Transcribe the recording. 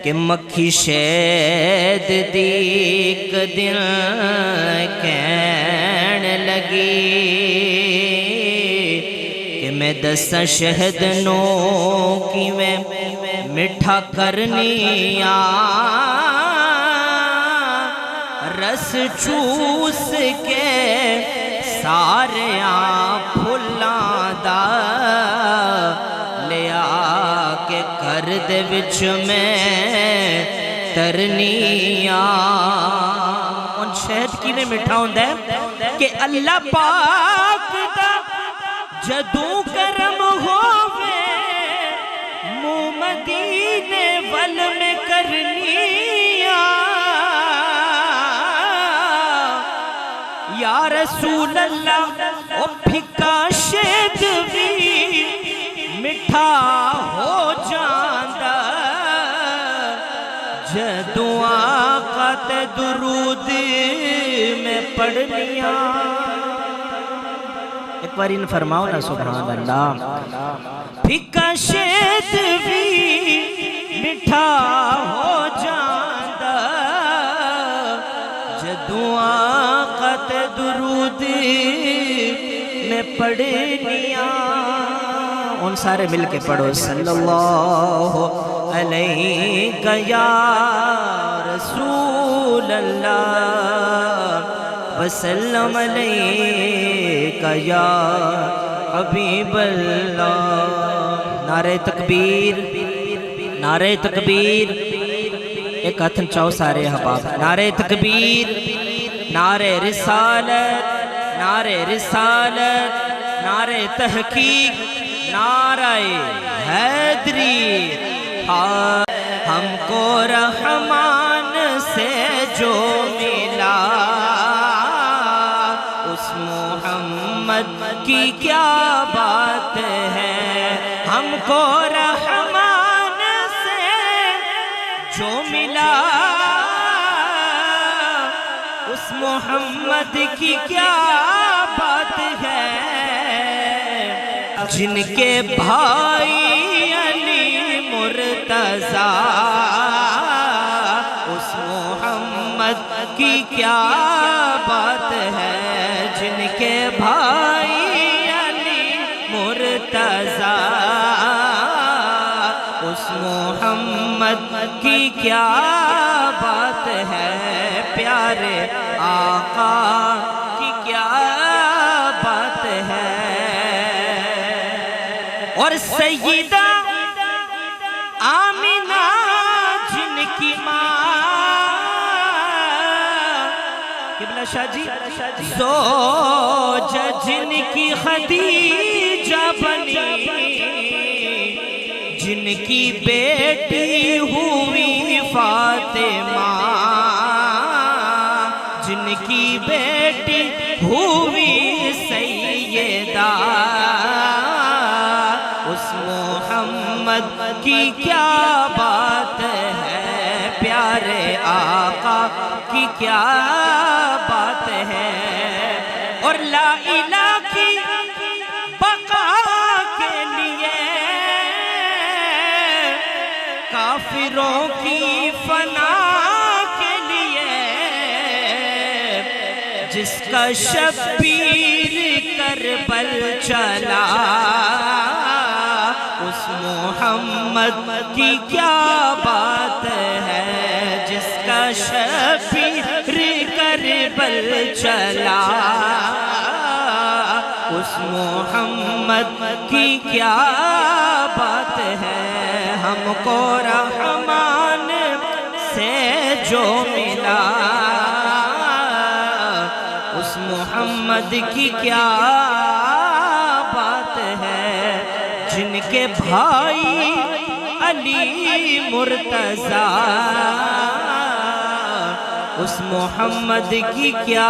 کہ مکھی شہد دی ایک دن کہن لگی کہ میں دساں شہد نو کیویں میٹھا کرنی رس چوس کے سارے پھلاں دا لیا کے گھر دے وچ میں ترنیاں ان شہد کیویں میٹھا ہوندا ہے کہ اللہ پاک دا جدوں کرم ہووے منہ مدینے ول میں کرنیاں یا رسول اللہ او پھکا شہد بھی میٹھا ہو جاندا جدوں آقا تے درود میں پڑھنیاں ایک بار ان فرماؤ نا سبحان اللہ پھکا شہد بھی میٹھا ہو جاندا جدوں آقا تے درود میں پڑھنیاں ان سارے مل کے پڑھو صلی اللہ علیہ یا رسول اللہ وسلم علیہ یا حبیب اللہ نعرہ تکبیر نعرہ تکبیر ایک ہاتھ چاہو سارے احباب نعرہ تکبیر نعرہ رسالت نعرہ رسالت نعرہ تحقیق نعرہ حیدری ہم کو رحمان سے جو ملا اس محمد کی کیا بات ہے ہم کو رحمان سے جو ملا اس محمد کی کیا بات ہے جن کے بھائی علی مرتضیٰ اس محمد کی کیا بات ہے جن کے بھائی علی مرتضیٰ اس محمد کی کیا بات ہے پیارے آقا کی کیا بات ہے اور سیدہ آمینہ جن کی ماں قبلہ شاہ جی زوج جن کی خدیجہ بنی جن کی بیٹی ہوئی فاطمہ جن کی بیٹی ہوئی سیدہ اس محمد کی کیا بات ہے پیارے آقا کی کیا بات ہے اور لا الہ کی بقا کے لیے کافروں کی فنا کے لیے جس کا شبیر کربل چلا اس محمد کی کیا بات ہے جس کا شبیر کربل چلا اس محمد کی کیا بات ہے ہم کو رحمان سے جو ملا اس محمد کی کیا بات ہے جن کے بھائی علی مرتضیٰ اس محمد کی کیا